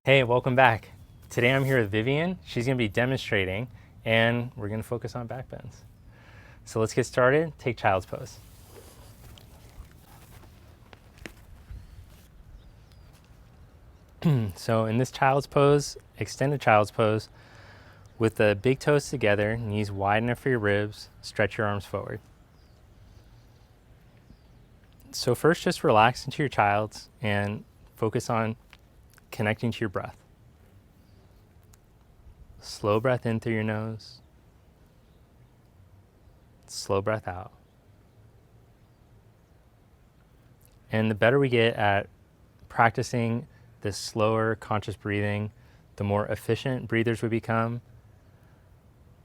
Hey, welcome back. Today I'm here with Vivian. She's going to be demonstrating, and we're going to focus on back bends. So let's get started. Take child's pose. So in this child's pose, extended child's pose, with the big toes together, knees wide enough for your ribs, stretch your arms forward. So first, just relax into your child's and focus on connecting to your breath. Slow breath in through your nose. Slow breath out. And the better we get at practicing this slower conscious breathing, the more efficient breathers we become,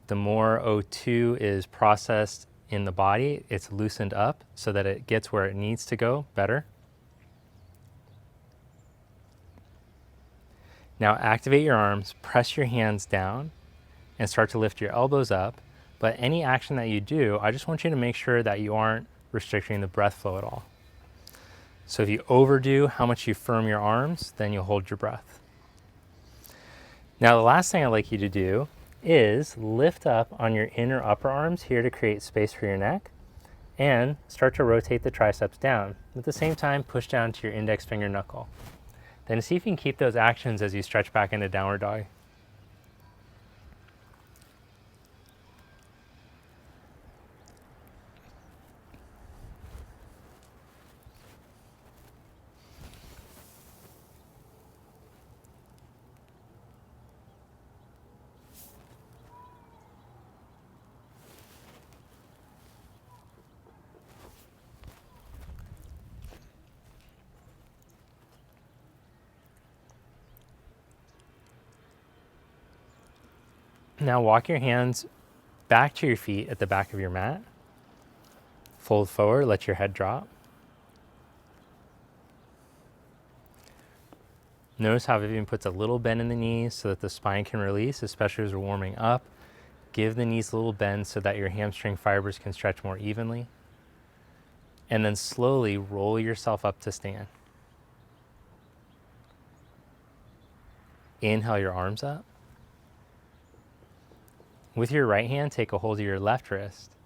the more O2 is processed in the body, it's loosened up so that it gets where it needs to go better. Now activate your arms, press your hands down, and start to lift your elbows up. But any action that you do, I just want you to make sure that you aren't restricting the breath flow at all. So if you overdo how much you firm your arms, then you'll hold your breath. Now the last thing I'd like you to do is lift up on your inner upper arms here to create space for your neck and start to rotate the triceps down. At the same time, push down to your index finger knuckle. Then see if you can keep those actions as you stretch back into downward dog. Now walk your hands back to your feet at the back of your mat. Fold forward, let your head drop. Notice how Vivian puts a little bend in the knees so that the spine can release, especially as we're warming up. Give the knees a little bend so that your hamstring fibers can stretch more evenly. And then slowly roll yourself up to stand. Inhale your arms up. With your right hand, take a hold of your left wrist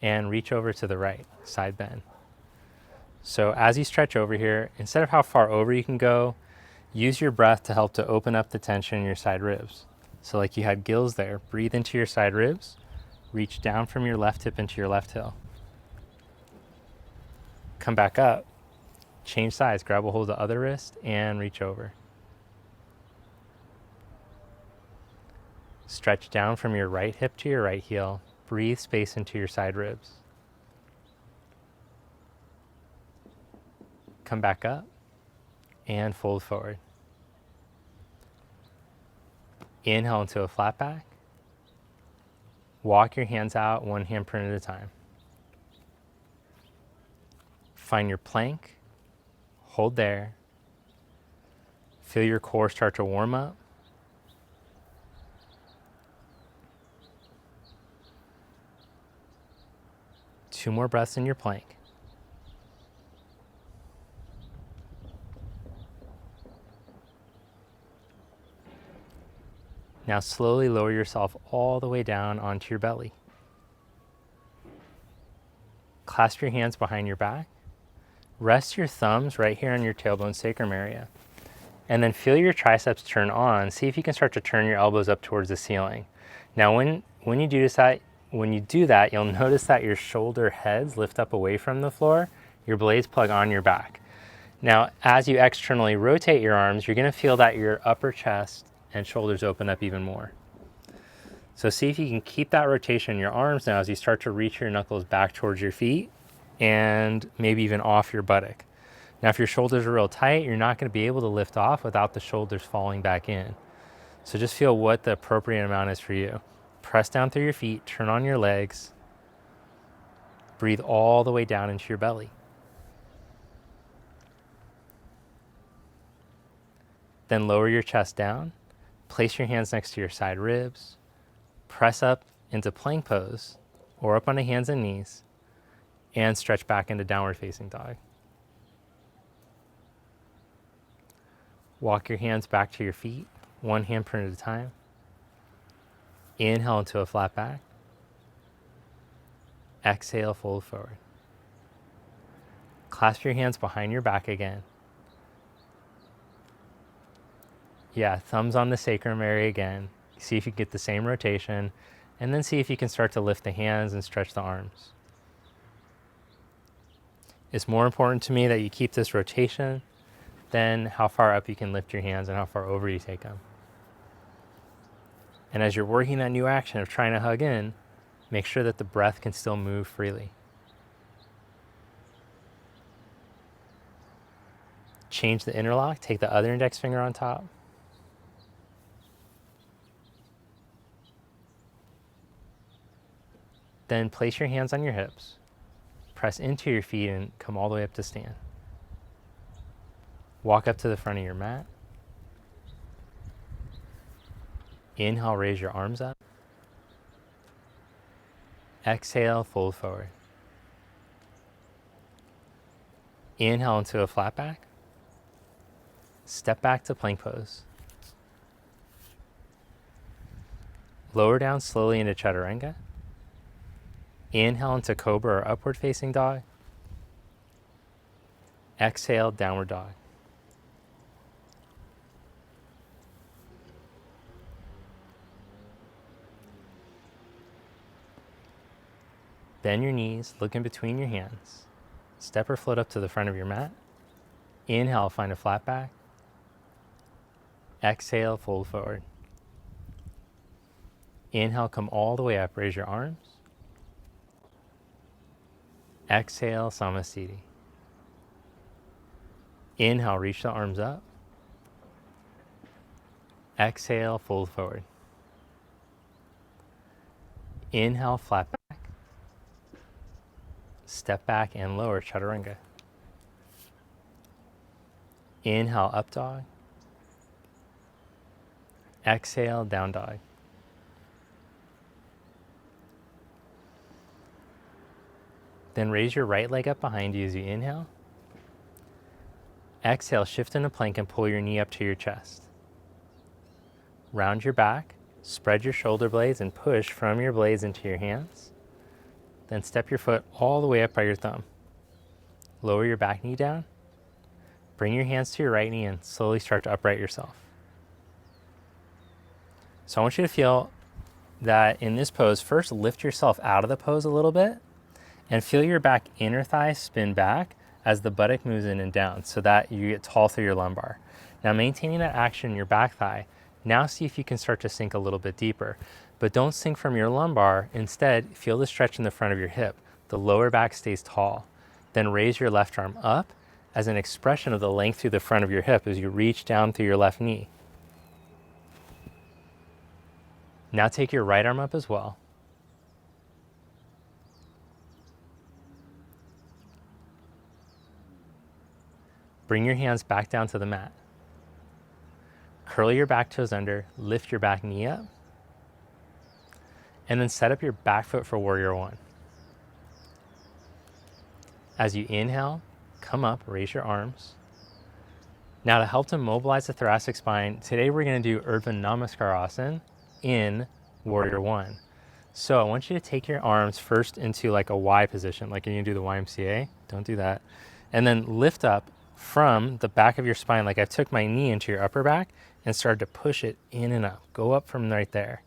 and reach over to the right, side bend. So as you stretch over here, instead of how far over you can go, use your breath to help to open up the tension in your side ribs. So like you had gills there, breathe into your side ribs, reach down from your left hip into your left heel. Come back up, change sides, grab a hold of the other wrist and reach over. Stretch down from your right hip to your right heel. Breathe space into your side ribs. Come back up and fold forward. Inhale into a flat back. Walk your hands out one handprint at a time. Find your plank. Hold there. Feel your core start to warm up. Two more breaths in your plank. Now slowly lower yourself all the way down onto your belly. Clasp your hands behind your back. Rest your thumbs right here on your tailbone sacrum area. And then feel your triceps turn on. See if you can start to turn your elbows up towards the ceiling. Now when you do that, you'll notice that your shoulder heads lift up away from the floor, your blades plug on your back. Now, as you externally rotate your arms, you're gonna feel that your upper chest and shoulders open up even more. So see if you can keep that rotation in your arms now as you start to reach your knuckles back towards your feet and maybe even off your buttock. Now, if your shoulders are real tight, you're not gonna be able to lift off without the shoulders falling back in. So just feel what the appropriate amount is for you. Press down through your feet, turn on your legs, breathe all the way down into your belly. Then lower your chest down, place your hands next to your side ribs, press up into plank pose or up onto hands and knees, and stretch back into downward facing dog. Walk your hands back to your feet, one handprint at a time. Inhale into a flat back. Exhale, fold forward. Clasp your hands behind your back again. Yeah, thumbs on the sacrum area again. See if you get the same rotation, and then see if you can start to lift the hands and stretch the arms. It's more important to me that you keep this rotation than how far up you can lift your hands and how far over you take them. And as you're working that new action of trying to hug in, make sure that the breath can still move freely. Change the interlock, take the other index finger on top. Then place your hands on your hips, press into your feet and come all the way up to stand. Walk up to the front of your mat. Inhale, raise your arms up. Exhale, fold forward. Inhale into a flat back. Step back to plank pose. Lower down slowly into chaturanga. Inhale into cobra or upward facing dog. Exhale, downward dog. Bend your knees, look in between your hands. Step or float up to the front of your mat. Inhale, find a flat back. Exhale, fold forward. Inhale, come all the way up, raise your arms. Exhale, Samasthiti. Inhale, reach the arms up. Exhale, fold forward. Inhale, flat back. Step back and lower, chaturanga. Inhale, up dog. Exhale, down dog. Then raise your right leg up behind you as you inhale. Exhale, shift into plank and pull your knee up to your chest. Round your back, spread your shoulder blades and push from your blades into your hands. Then step your foot all the way up by your thumb. Lower your back knee down. Bring your hands to your right knee and slowly start to upright yourself. So I want you to feel that in this pose, first lift yourself out of the pose a little bit and feel your back inner thigh spin back as the buttock moves in and down so that you get tall through your lumbar. Now maintaining that action in your back thigh, now see if you can start to sink a little bit deeper. But don't sink from your lumbar. Instead, feel the stretch in the front of your hip. The lower back stays tall. Then raise your left arm up as an expression of the length through the front of your hip as you reach down through your left knee. Now take your right arm up as well. Bring your hands back down to the mat. Curl your back toes under, lift your back knee up, and then set up your back foot for warrior one. As you inhale, come up, raise your arms. Now to help to mobilize the thoracic spine, today we're going to do Urdhva Namaskarasana in warrior one. So I want you to take your arms first into like a Y position, like you're going to do the YMCA. Don't do that. And then lift up from the back of your spine, like I took my knee into your upper back and started to push it in and up. Go up from right there.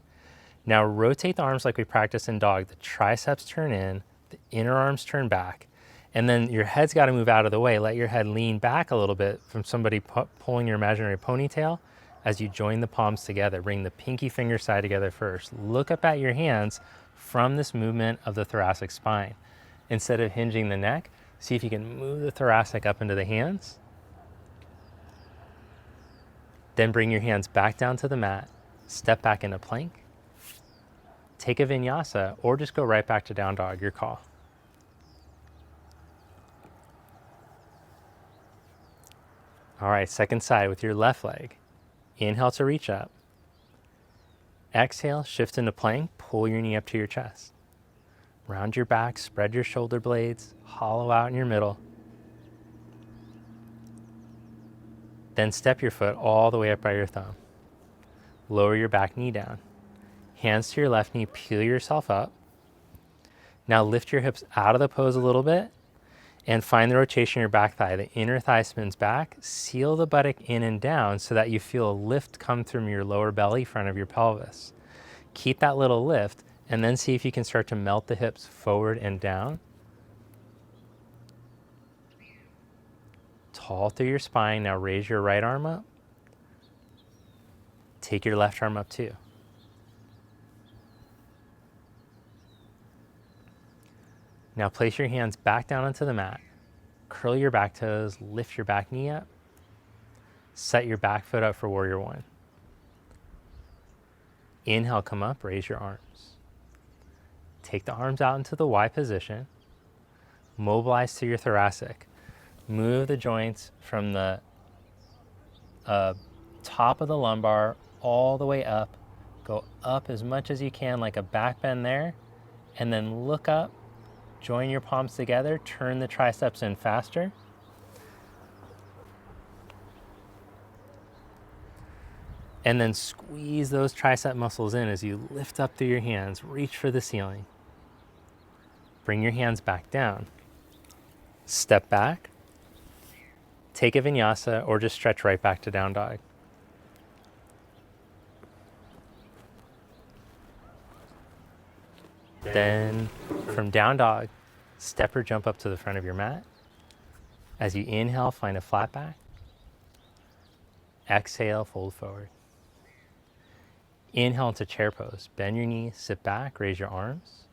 Now rotate the arms like we practiced in dog. The triceps turn in, the inner arms turn back, and then your head's got to move out of the way. Let your head lean back a little bit from somebody pulling your imaginary ponytail as you join the palms together. Bring the pinky finger side together first. Look up at your hands from this movement of the thoracic spine. Instead of hinging the neck, see if you can move the thoracic up into the hands. Then bring your hands back down to the mat. Step back into plank. Take a vinyasa or just go right back to down dog, your call. All right, second side with your left leg. Inhale to reach up. Exhale, shift into plank, pull your knee up to your chest. Round your back, spread your shoulder blades, hollow out in your middle. Then step your foot all the way up by your thumb. Lower your back knee down. Hands to your left knee, peel yourself up. Now lift your hips out of the pose a little bit and find the rotation in your back thigh. The inner thigh spins back. Seal the buttock in and down so that you feel a lift come from your lower belly, front of your pelvis. Keep that little lift and then see if you can start to melt the hips forward and down. Tall through your spine. Now raise your right arm up. Take your left arm up too. Now place your hands back down onto the mat. Curl your back toes, lift your back knee up. Set your back foot up for warrior one. Inhale, come up, raise your arms. Take the arms out into the Y position. Mobilize to your thoracic. Move the joints from the top of the lumbar all the way up. Go up as much as you can, like a back bend there, and then look up. Join your palms together, turn the triceps in faster. And then squeeze those tricep muscles in as you lift up through your hands, reach for the ceiling. Bring your hands back down. Step back. Take a vinyasa or just stretch right back to down dog. Then from down dog, step or jump up to the front of your mat. As you inhale, find a flat back. Exhale, fold forward. Inhale into chair pose. Bend your knees, sit back, raise your arms.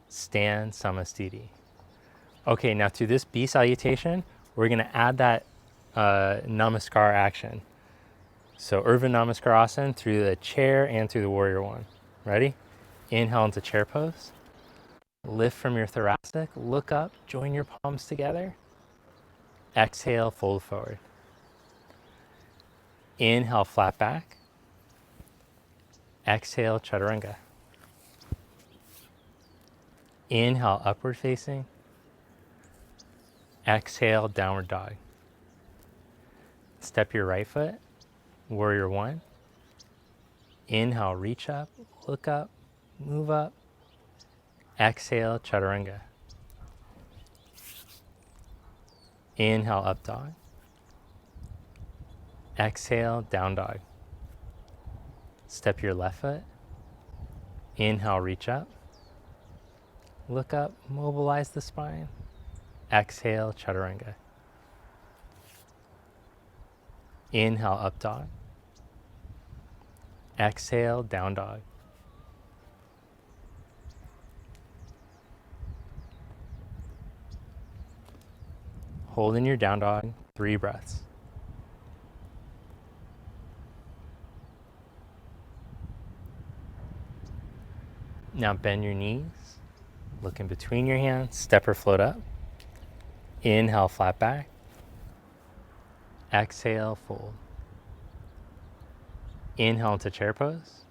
Stand, Samasthiti. Okay, now to this B salutation, we're gonna add that Namaskar action. So Urdhva Namaskarasana through the chair and through the warrior one. Ready? Inhale into chair pose. Lift from your thoracic, look up, join your palms together. Exhale, fold forward. Inhale, flat back. Exhale, chaturanga. Inhale, upward facing. Exhale, downward dog. Step your right foot, warrior one. Inhale, reach up, look up, move up. Exhale, chaturanga. Inhale, up dog. Exhale, down dog. Step your left foot. Inhale, reach up. Look up, mobilize the spine. Exhale, chaturanga. Inhale, up dog. Exhale, down dog. Hold in your down dog, 3 breaths. Now bend your knees, look in between your hands, step or float up. Inhale, flat back. Exhale, fold. Inhale into chair pose.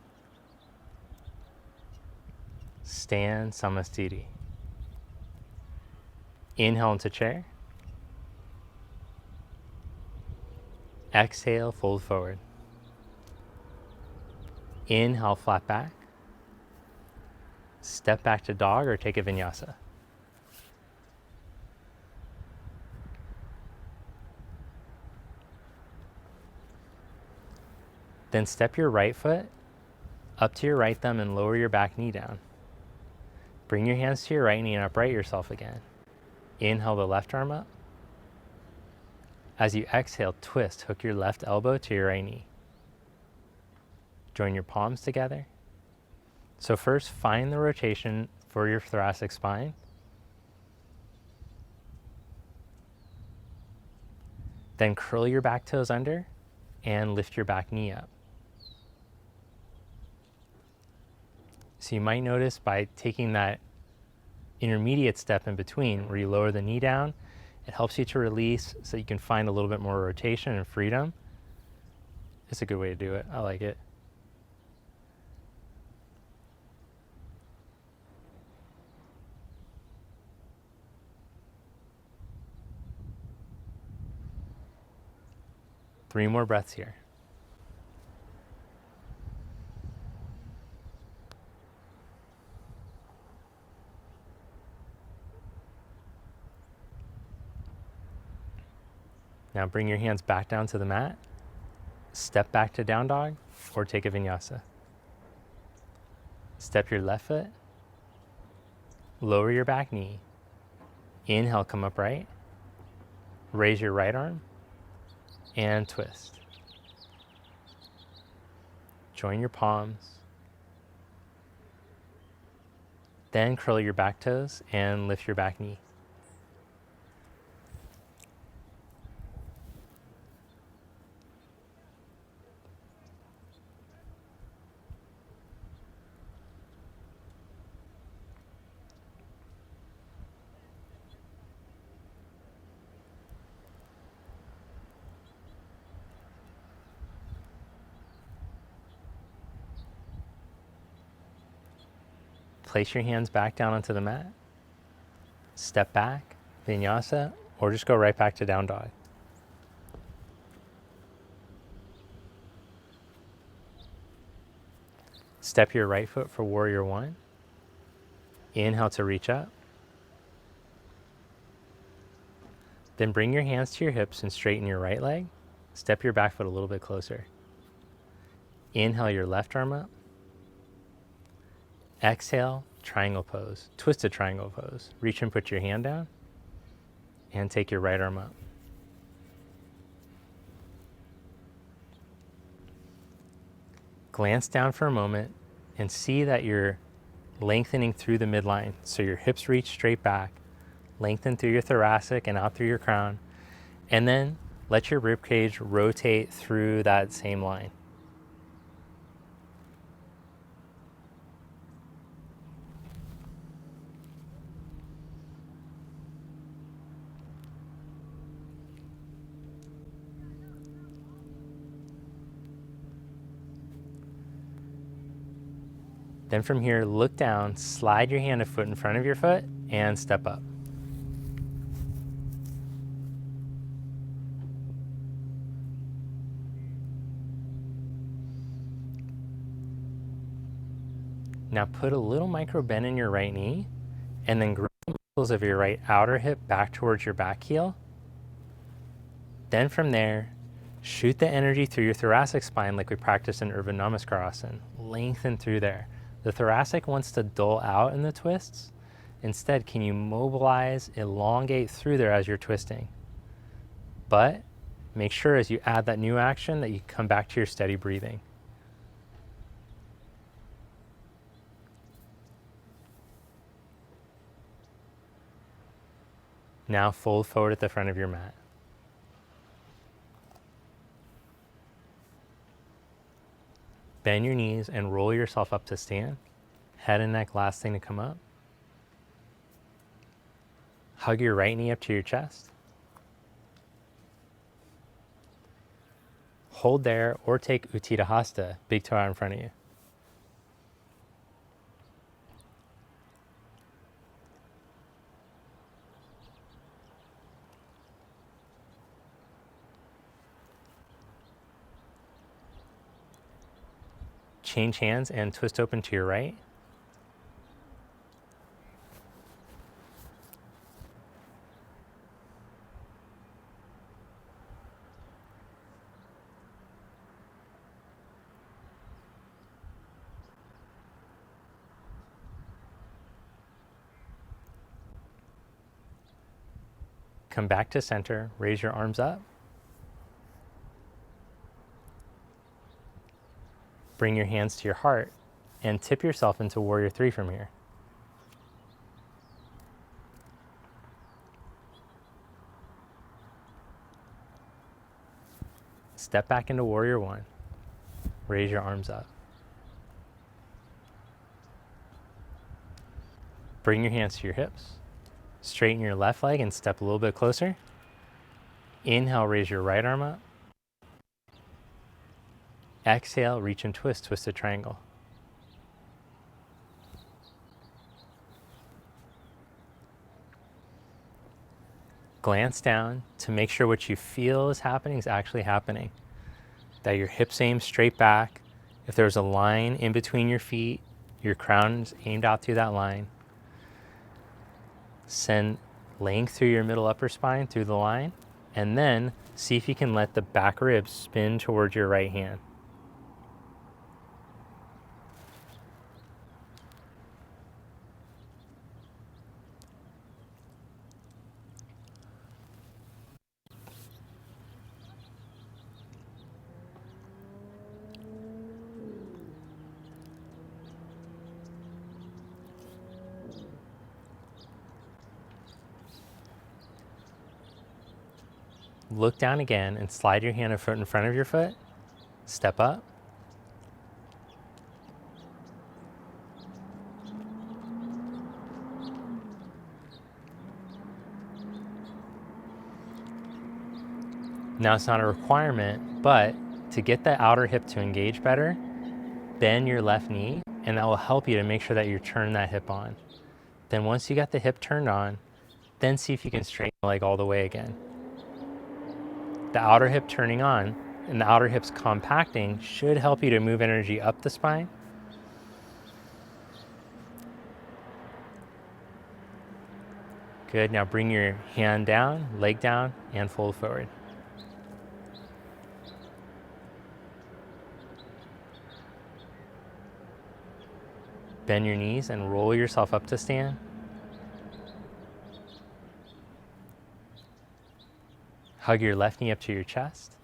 Stand, Samasthiti. Inhale into chair. Exhale, fold forward. Inhale, flat back. Step back to dog or take a vinyasa. Then step your right foot up to your right thumb and lower your back knee down. Bring your hands to your right knee and upright yourself again. Inhale the left arm up. As you exhale, twist, hook your left elbow to your right knee. Join your palms together. So first, find the rotation for your thoracic spine. Then curl your back toes under and lift your back knee up. So you might notice by taking that intermediate step in between where you lower the knee down, it helps you to release so you can find a little bit more rotation and freedom. It's a good way to do it. I like it. 3 more breaths here. Now bring your hands back down to the mat. Step back to down dog or take a vinyasa. Step your left foot. Lower your back knee. Inhale, come upright. Raise your right arm and twist. Join your palms. Then curl your back toes and lift your back knee. Place your hands back down onto the mat. Step back, vinyasa, or just go right back to down dog. Step your right foot for warrior one. Inhale to reach up. Then bring your hands to your hips and straighten your right leg. Step your back foot a little bit closer. Inhale your left arm up. Exhale, triangle pose, twisted triangle pose. Reach and put your hand down and take your right arm up. Glance down for a moment and see that you're lengthening through the midline. So your hips reach straight back, lengthen through your thoracic and out through your crown, and then let your rib cage rotate through that same line. Then from here, look down, slide your hand a foot in front of your foot, and step up. Now put a little micro bend in your right knee, and then grow the muscles of your right outer hip back towards your back heel. Then from there, shoot the energy through your thoracic spine like we practiced in Urdhva Namaskar. Lengthen through there. The thoracic wants to dull out in the twists. Instead, can you mobilize, elongate through there as you're twisting? But make sure as you add that new action that you come back to your steady breathing. Now fold forward at the front of your mat. Bend your knees and roll yourself up to stand. Head and neck last thing to come up. Hug your right knee up to your chest. Hold there or take Utthita Hasta, big toe out in front of you. Change hands and twist open to your right. Come back to center, raise your arms up. Bring your hands to your heart and tip yourself into warrior three from here. Step back into warrior one. Raise your arms up. Bring your hands to your hips. Straighten your left leg and step a little bit closer. Inhale, raise your right arm up. Exhale, reach and twist, twisted triangle. Glance down to make sure what you feel is happening is actually happening. That your hips aim straight back. If there's a line in between your feet, your crown's aimed out through that line. Send length through your middle upper spine through the line, and then see if you can let the back ribs spin towards your right hand. Look down again and slide your hand a foot in front of your foot. Step up. Now it's not a requirement, but to get the outer hip to engage better, bend your left knee, and that will help you to make sure that you turn that hip on. Then once you got the hip turned on, then see if you can straighten the leg all the way again. The outer hip turning on and the outer hips compacting should help you to move energy up the spine. Good, now bring your hand down, leg down, and fold forward. Bend your knees and roll yourself up to stand. Hug your left knee up to your chest.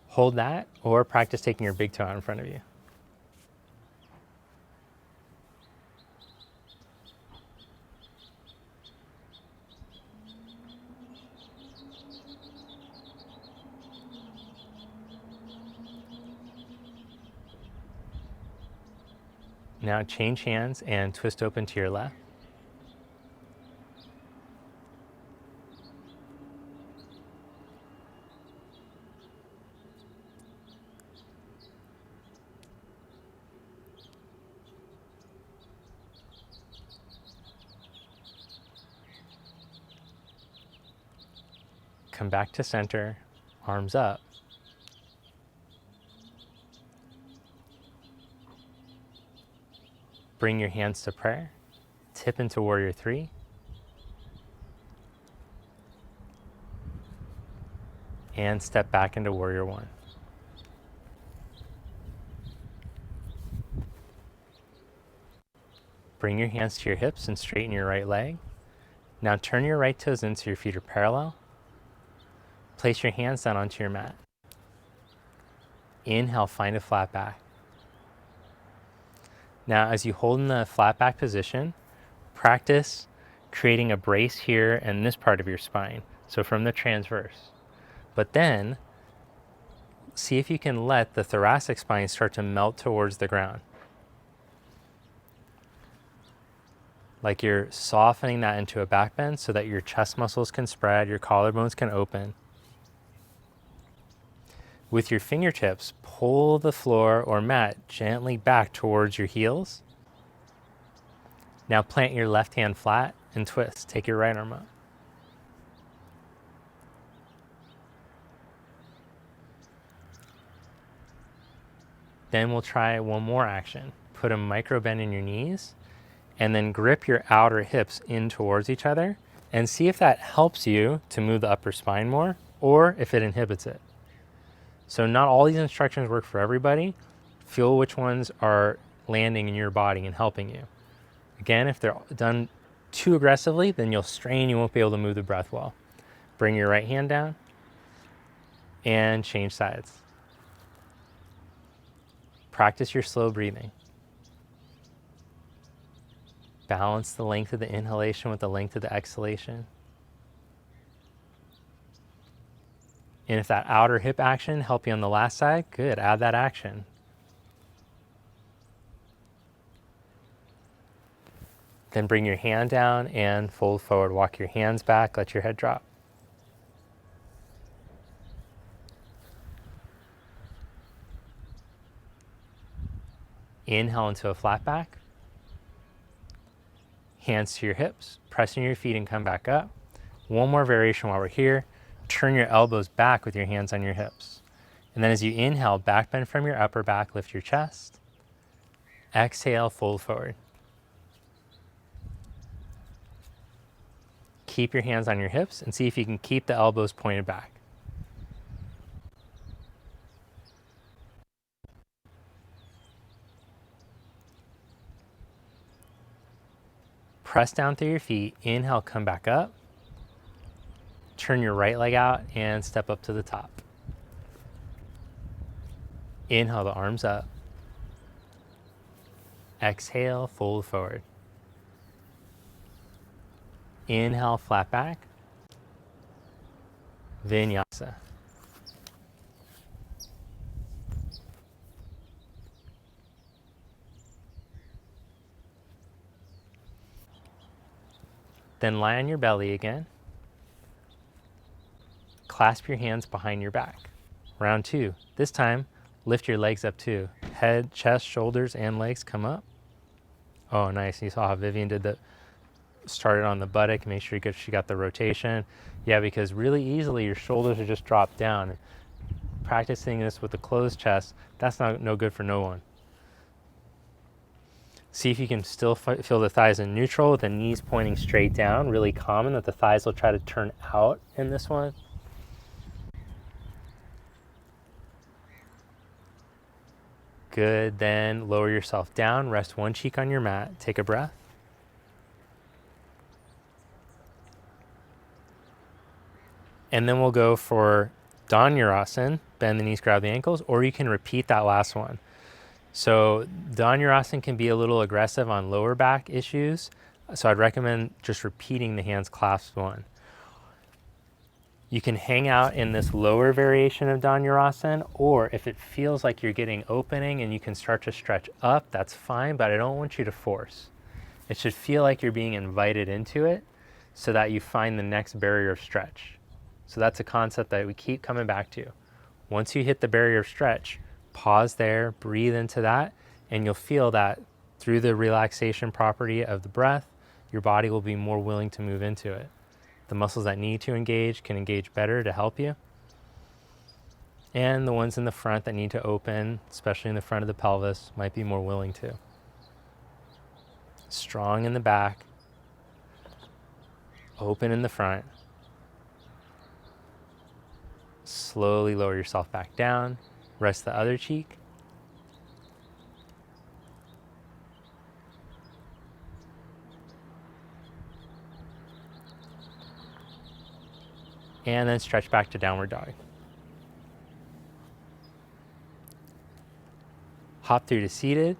Hold that, or practice taking your big toe out in front of you. Now change hands and twist open to your left. Come back to center, arms up. Bring your hands to prayer, tip into warrior three. And step back into warrior one. Bring your hands to your hips and straighten your right leg. Now turn your right toes in so your feet are parallel. Place your hands down onto your mat. Inhale, find a flat back. Now, as you hold in the flat back position, practice creating a brace here and this part of your spine, so from the transverse. But then, see if you can let the thoracic spine start to melt towards the ground. Like you're softening that into a back bend so that your chest muscles can spread, your collarbones can open. With your fingertips, pull the floor or mat gently back towards your heels. Now plant your left hand flat and twist. Take your right arm up. Then we'll try one more action. Put a micro bend in your knees and then grip your outer hips in towards each other and see if that helps you to move the upper spine more or if it inhibits it. So not all these instructions work for everybody. Feel which ones are landing in your body and helping you. Again, if they're done too aggressively, then you'll strain, you won't be able to move the breath well. Bring your right hand down and change sides. Practice your slow breathing. Balance the length of the inhalation with the length of the exhalation. And if that outer hip action helped you on the last side, good, add that action. Then bring your hand down and fold forward. Walk your hands back, let your head drop. Inhale into a flat back. Hands to your hips, pressing your feet and come back up. One more variation while we're here. Turn your elbows back with your hands on your hips. And then as you inhale, back bend from your upper back, lift your chest. Exhale, fold forward. Keep your hands on your hips and see if you can keep the elbows pointed back. Press down through your feet. Inhale, come back up. Turn your right leg out and step up to the top. Inhale, the arms up. Exhale, fold forward. Inhale, flat back. Vinyasa. Then lie on your belly again. Clasp your hands behind your back. Round 2. This time, lift your legs up too. Head, chest, shoulders, and legs come up. Oh, nice. You saw how Vivian did that. Started on the buttock. Make sure she got the rotation. Yeah, because really easily your shoulders are just dropped down. Practicing this with a closed chest, that's no good for no one. See if you can still feel the thighs in neutral with the knees pointing straight down. Really common that the thighs will try to turn out in this one. Good, then lower yourself down, rest one cheek on your mat, take a breath. And then we'll go for Dhanurasana, bend the knees, grab the ankles, or you can repeat that last one. So Dhanurasana can be a little aggressive on lower back issues, so I'd recommend just repeating the hands clasped one. You can hang out in this lower variation of Dhanurasana, or if it feels like you're getting opening and you can start to stretch up, that's fine, but I don't want you to force. It should feel like you're being invited into it so that you find the next barrier of stretch. So that's a concept that we keep coming back to. Once you hit the barrier of stretch, pause there, breathe into that, and you'll feel that through the relaxation property of the breath, your body will be more willing to move into it. The muscles that need to engage can engage better to help you. And the ones in the front that need to open, especially in the front of the pelvis, might be more willing to. Strong in the back, open in the front. Slowly lower yourself back down, rest the other cheek. And then stretch back to downward dog. Hop through to seated,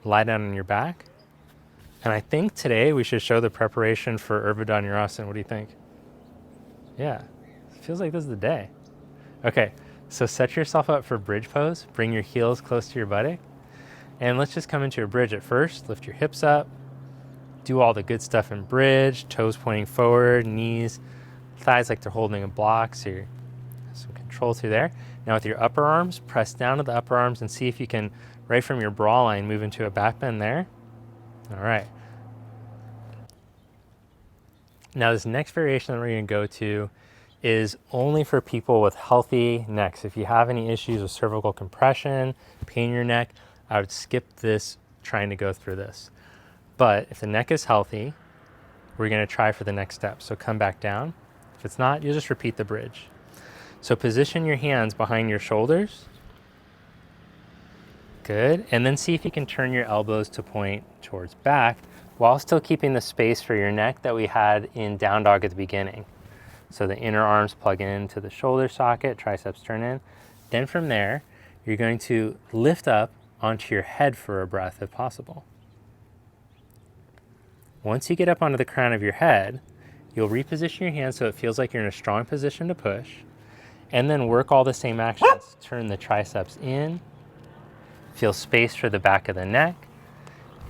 lie down on your back. And I think today we should show the preparation for Urdhva Dhanurasana. What do you think? Yeah, it feels like this is the day. Okay, so set yourself up for bridge pose. Bring your heels close to your buttock. And let's just come into a bridge at first. Lift your hips up. Do all the good stuff in bridge, toes pointing forward, knees, thighs like they're holding a block, so you're some control through there. Now with your upper arms, press down to the upper arms and see if you can, right from your bra line, move into a back bend there. All right. Now this next variation that we're going to go to is only for people with healthy necks. If you have any issues with cervical compression, pain in your neck, I would skip this trying to go through this. But if the neck is healthy, we're going to try for the next step. So come back down. If it's not, you'll just repeat the bridge. So position your hands behind your shoulders. Good. And then see if you can turn your elbows to point towards back while still keeping the space for your neck that we had in down dog at the beginning. So the inner arms plug into the shoulder socket, triceps turn in. Then from there, you're going to lift up onto your head for a breath if possible. Once you get up onto the crown of your head, you'll reposition your hands so it feels like you're in a strong position to push, and then work all the same actions. Turn the triceps in, feel space for the back of the neck,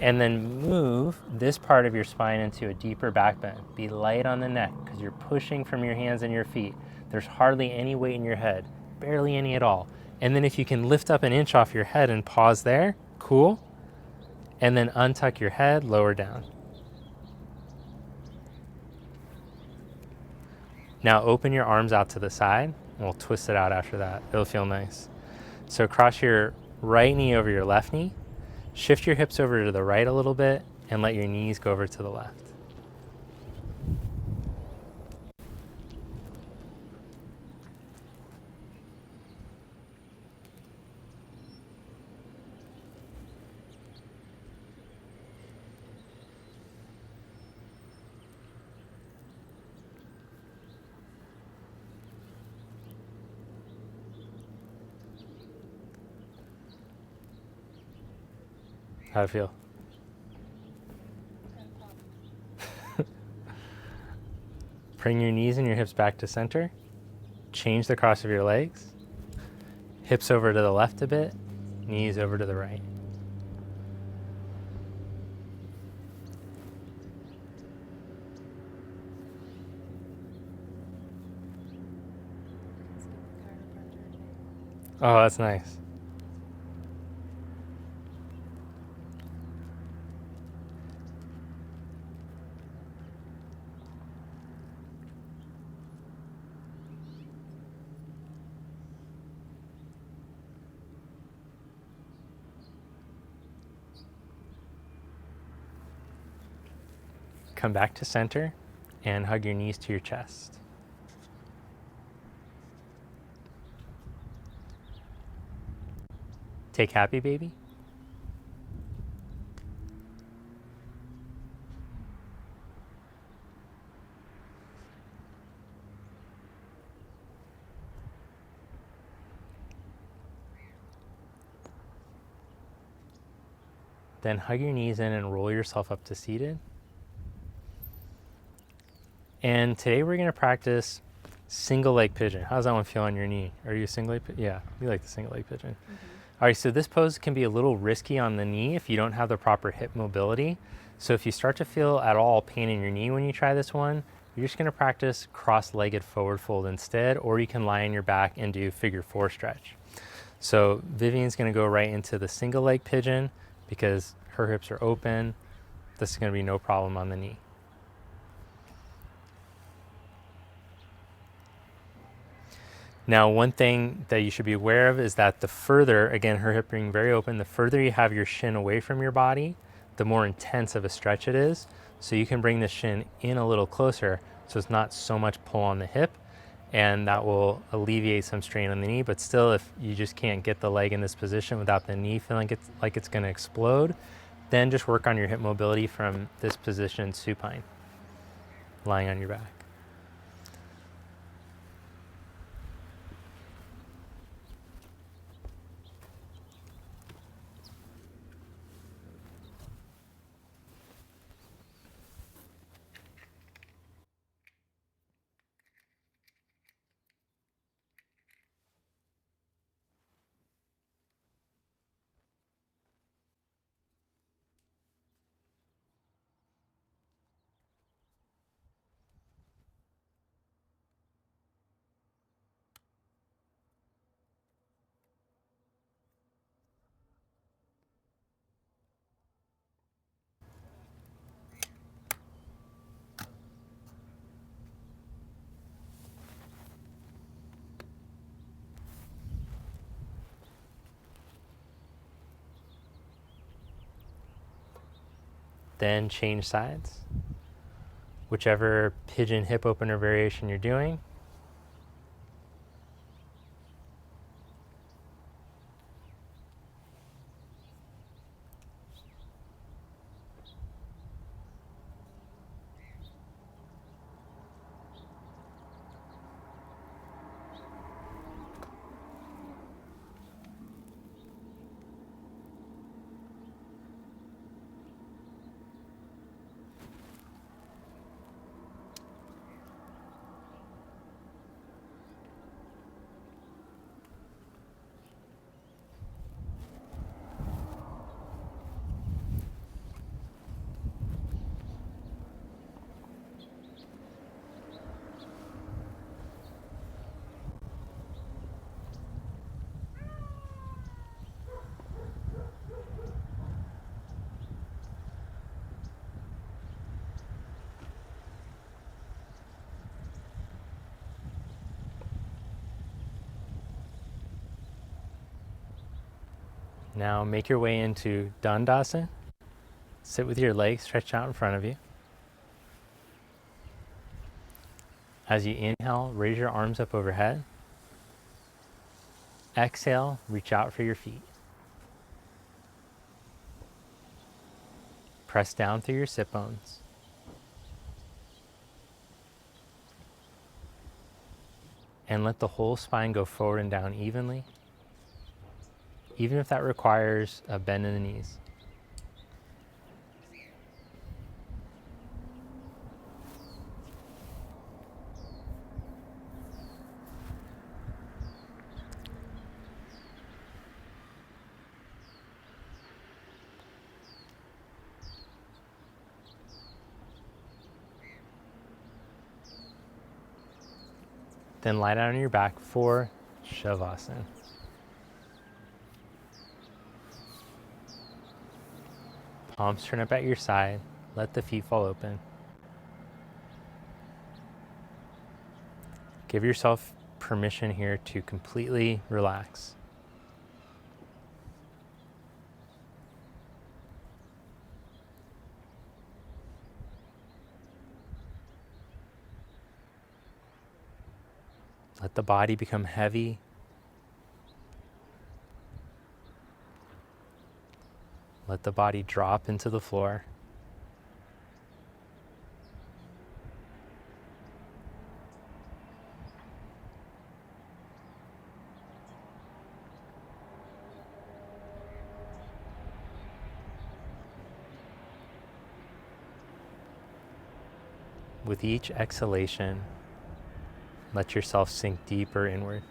and then move this part of your spine into a deeper back bend. Be light on the neck because you're pushing from your hands and your feet. There's hardly any weight in your head, barely any at all. And then if you can lift up an inch off your head and pause there, cool. And then untuck your head, lower down. Now open your arms out to the side, and we'll twist it out after that. It'll feel nice. So cross your right knee over your left knee, shift your hips over to the right a little bit, and let your knees go over to the left. How'd it feel? Bring your knees and your hips back to center. Change the cross of your legs. Hips over to the left a bit, knees over to the right. Oh, that's nice. Come back to center and hug your knees to your chest. Take happy baby. Then hug your knees in and roll yourself up to seated. And today we're going to practice single leg pigeon. How's that one feel on your knee? Are you a single leg pigeon? Yeah, you like the single leg pigeon. All right, so this pose can be a little risky on the knee if you don't have the proper hip mobility. So if you start to feel at all pain in your knee when you try this one, you're just going to practice cross-legged forward fold instead, or you can lie on your back and do figure four stretch. So Vivian's going to go right into the single leg pigeon because her hips are open. This is going to be no problem on the knee. Now, one thing that you should be aware of is that the further, again, her hip being very open, the further you have your shin away from your body, the more intense of a stretch it is. So you can bring the shin in a little closer so it's not so much pull on the hip, and that will alleviate some strain on the knee. But still, if you just can't get the leg in this position without the knee feeling like it's going to explode, then just work on your hip mobility from this position, supine, lying on your back. Then change sides. Whichever pigeon hip opener variation you're doing. Now make your way into Dandasana. Sit with your legs stretched out in front of you. As you inhale, raise your arms up overhead. Exhale, reach out for your feet. Press down through your sit bones. And let the whole spine go forward and down evenly, even if that requires a bend in the knees. Then lie down on your back for Shavasana. Palms turn up at your side. Let the feet fall open. Give yourself permission here to completely relax. Let the body become heavy. Let the body drop into the floor. With each exhalation, let yourself sink deeper inward.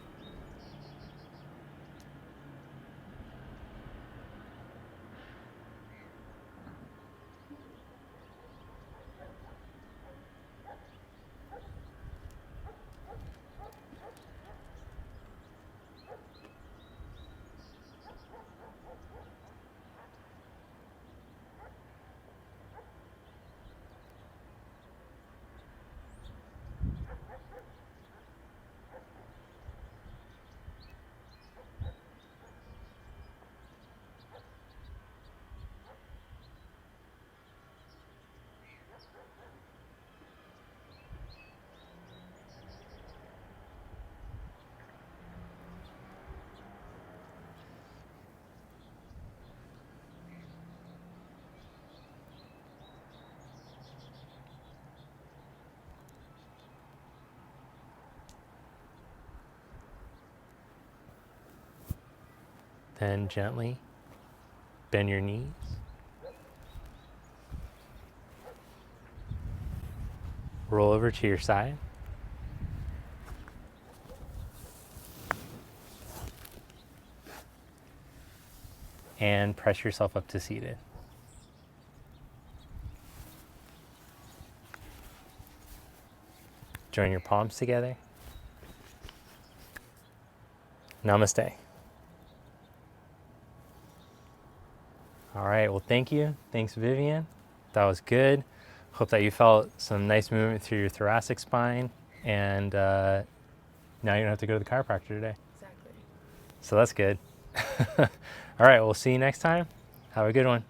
Then gently bend your knees. Roll over to your side. And press yourself up to seated. Join your palms together. Namaste. All right, well, thank you. Thanks, Vivian. That was good. Hope that you felt some nice movement through your thoracic spine. And now you don't have to go to the chiropractor today. Exactly. So that's good. All right, we'll see you next time. Have a good one.